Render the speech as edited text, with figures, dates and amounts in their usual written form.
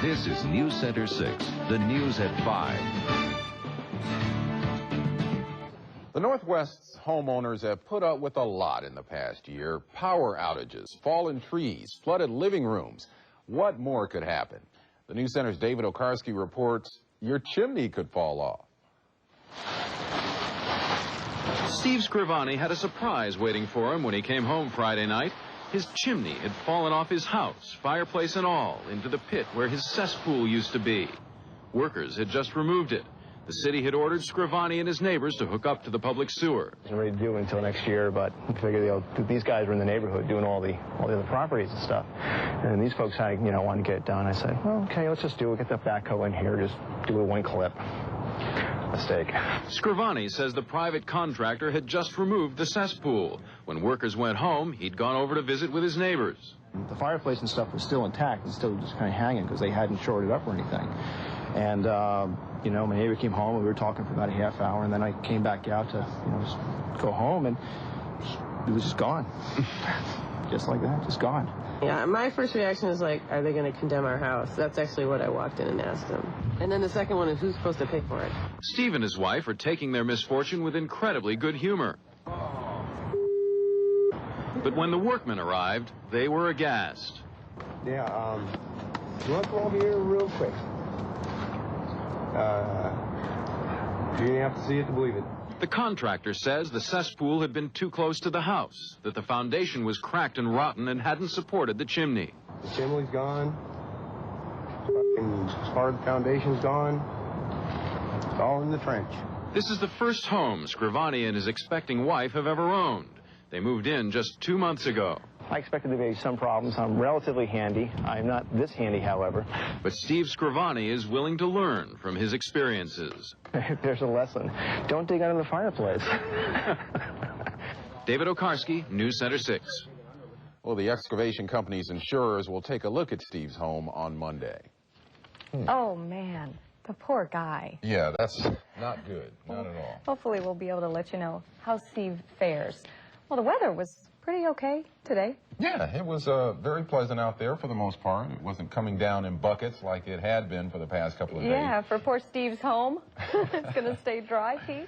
This is News Center 6, the news at 5. The Northwest's homeowners have put up with a lot in the past year. Power outages, fallen trees, flooded living rooms. What more could happen? The News Center's David Okarski reports your chimney could fall off. Steve Scrivani had a surprise waiting for him when he came home Friday night. His chimney had fallen off his house, fireplace and all, into the pit where his cesspool used to be. Workers had just removed it. The city had ordered Scrivani and his neighbors to hook up to the public sewer. Wasn't ready to do it until next year, but I figured these guys were in the neighborhood doing all the other properties and stuff. And these folks had, wanted to get it done. I said, well, okay, let's just do it. Get that backhoe in here, just do it one clip. Mistake. Scrivani says the private contractor had just removed the cesspool. When workers went home, he'd gone over to visit with his neighbors. The fireplace and stuff was still intact and still just kind of hanging because they hadn't shored it up or anything. And, my neighbor came home and we were talking for about a half hour, and then I came back out to, just go home, and it was just gone. Just like that, just gone. Yeah, my first reaction is like, are they going to condemn our house? That's actually what I walked in and asked them. And then the second one is, who's supposed to pay for it? Steve and his wife are taking their misfortune with incredibly good humor. But when the workmen arrived, they were aghast. Yeah, you want to come over here real quick? You're going to have to see it to believe it. The contractor says the cesspool had been too close to the house, that the foundation was cracked and rotten and hadn't supported the chimney. The chimney's gone. Part of the foundation's gone. It's all in the trench. This is the first home Scrivani and his expecting wife have ever owned. They moved in just 2 months ago. I expected there to be some problems. I'm relatively handy. I'm not this handy, however. But Steve Scrivani is willing to learn from his experiences. There's a lesson. Don't dig under the fireplace. David Okarski, News Center 6. Well, the excavation company's insurers will take a look at Steve's home on Monday. Oh, man. The poor guy. Yeah, that's not good. Not at all. Hopefully we'll be able to let you know how Steve fares. Well, the weather was pretty okay today. Yeah, it was very pleasant out there for the most part. It wasn't coming down in buckets like it had been for the past couple of days. Yeah, for poor Steve's home. It's going to stay dry, Pete.